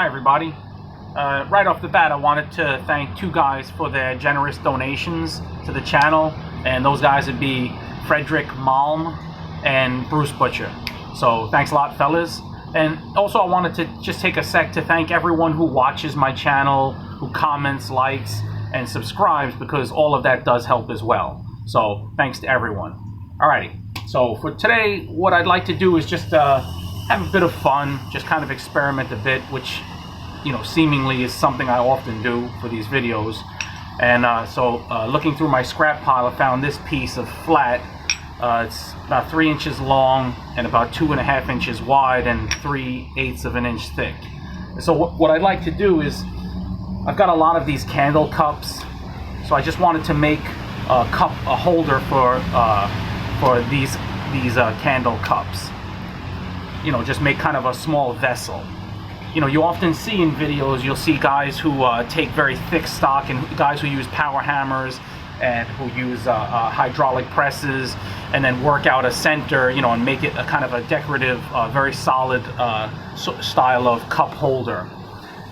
Hi everybody. Right off the bat I wanted to thank two guys for their generous donations to the channel, and those guys would be Frederick Malm and Bruce Butcher. So thanks a lot, fellas. And also I wanted to just take a sec to thank everyone who watches my channel, who comments, likes, and subscribes, because all of that does help as well. So thanks to everyone. Alrighty, so for today what I'd like to do is just have a bit of fun, just kind of experiment a bit, which, you know, seemingly is something I often do for these videos. And looking through my scrap pile, I found this piece of flat. It's about 3 inches long and about 2.5 inches wide and 3/8 of an inch thick. So what I'd like to do is, I've got a lot of these candle cups, so I just wanted to make a holder for these candle cups. You know, just make kind of a small vessel. You know, you often see in videos, you'll see guys who take very thick stock, and guys who use power hammers and who use hydraulic presses, and then work out a center, you know, and make it a kind of a decorative, very solid style of cup holder.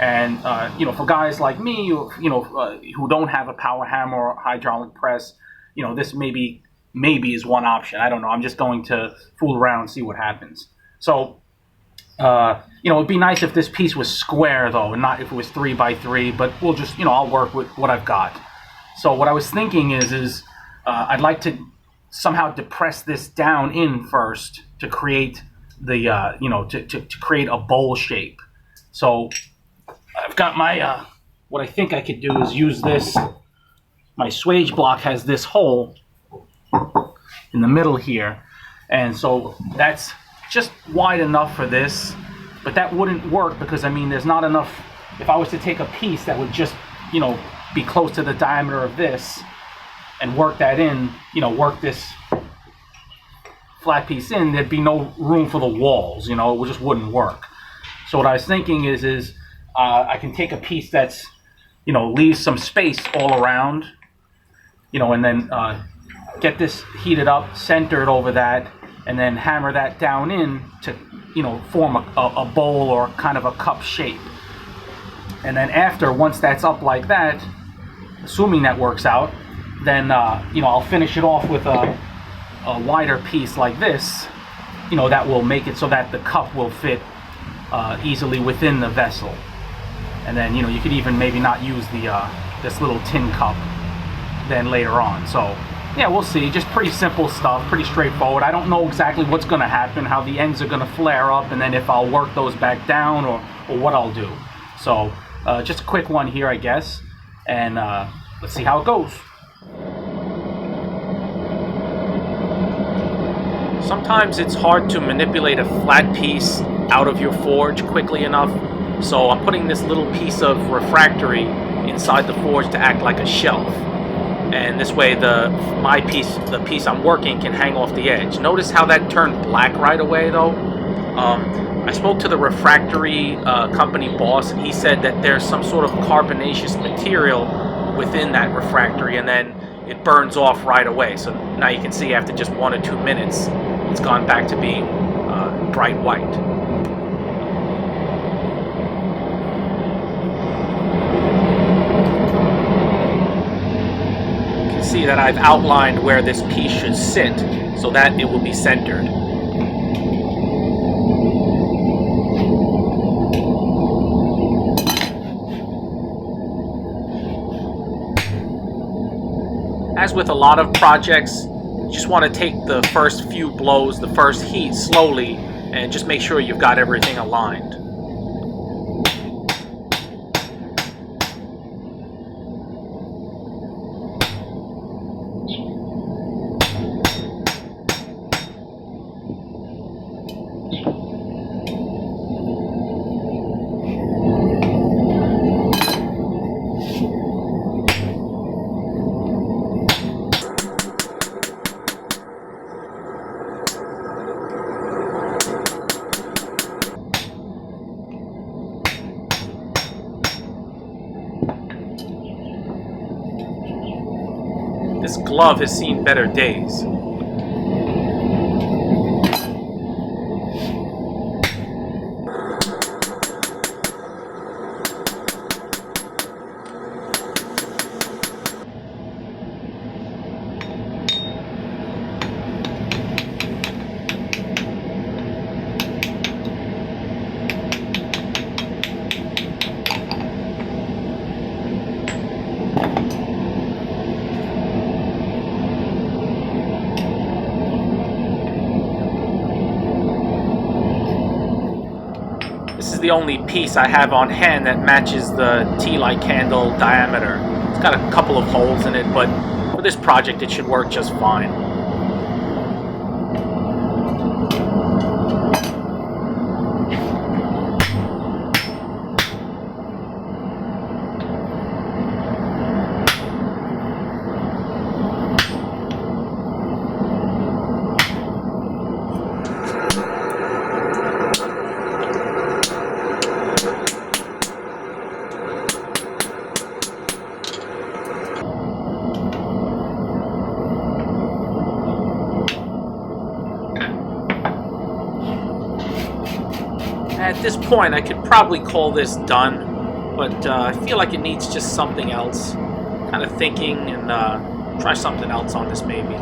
And you know, for guys like me, who don't have a power hammer or hydraulic press, you know, this maybe is one option. I don't know. I'm just going to fool around and see what happens. So, you know, it'd be nice if this piece was square, though, and not if it was 3 by 3, but we'll just, you know, I'll work with what I've got. So what I was thinking is I'd like to somehow depress this down in first to create the, you know, to create a bowl shape. So I've got my, what I think I could do is use this. My swage block has this hole in the middle here, and so that's just wide enough for this, but that wouldn't work because, I mean, there's not enough. If I was to take a piece that would just, you know, be close to the diameter of this and work that in, you know, work this flat piece in, there'd be no room for the walls, you know, it just wouldn't work. So what I was thinking is I can take a piece that's, you know, leaves some space all around, you know, and then get this heated up, centered over that, and then hammer that down in to, you know, form a bowl or kind of a cup shape. And then after, once that's up like that, assuming that works out, then, you know, I'll finish it off with a wider piece like this, you know, that will make it so that the cup will fit easily within the vessel. And then, you know, you could even maybe not use the this little tin cup then later on. So yeah, we'll see. Just pretty simple stuff, pretty straightforward. I don't know exactly what's going to happen, how the ends are going to flare up, and then if I'll work those back down or what I'll do. So just a quick one here, I guess, and let's see how it goes. Sometimes it's hard to manipulate a flat piece out of your forge quickly enough, so I'm putting this little piece of refractory inside the forge to act like a shelf. And this way the piece I'm working can hang off the edge. Notice how that turned black right away, though. I spoke to the refractory company boss, and he said that there's some sort of carbonaceous material within that refractory, and then it burns off right away. So now you can see after just 1 or 2 minutes, it's gone back to being bright white. See that I've outlined where this piece should sit so that it will be centered. As with a lot of projects, you just want to take the first few blows, the first heat slowly, and just make sure you've got everything aligned. This glove has seen better days. is the only piece I have on hand that matches the Tealight candle diameter. It's got a couple of holes in it, but for this project it should work just fine. At this point, I could probably call this done, but I feel like it needs just something else. Kind of thinking and try something else on this maybe.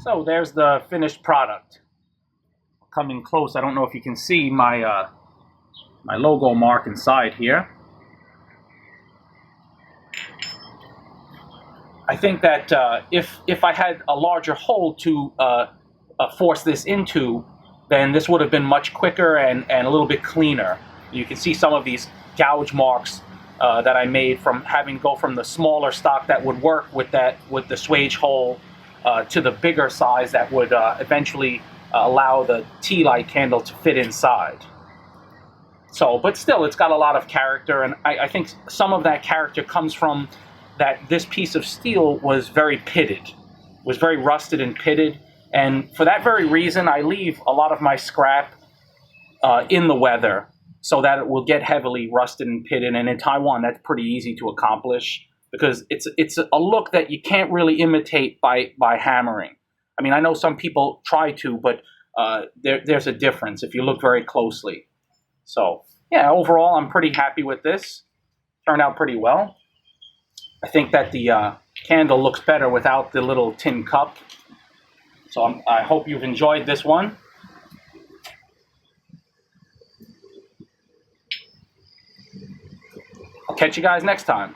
So there's the finished product. Coming close, I don't know if you can see my my logo mark inside here. I think that if I had a larger hole to force this into, then this would have been much quicker and a little bit cleaner. You can see some of these gouge marks that I made from having to go from the smaller stock that would work with the swage hole to the bigger size that would eventually allow the Tealight candle to fit inside. So, but still, it's got a lot of character, and I think some of that character comes from that this piece of steel was very pitted, was very rusted and pitted, and for that very reason, I leave a lot of my scrap in the weather so that it will get heavily rusted and pitted, and in Taiwan, that's pretty easy to accomplish, because it's a look that you can't really imitate by hammering. I mean, I know some people try to, but there's a difference if you look very closely. So, yeah, overall, I'm pretty happy with this. Turned out pretty well. I think that the candle looks better without the little tin cup. So I hope you've enjoyed this one. I'll catch you guys next time.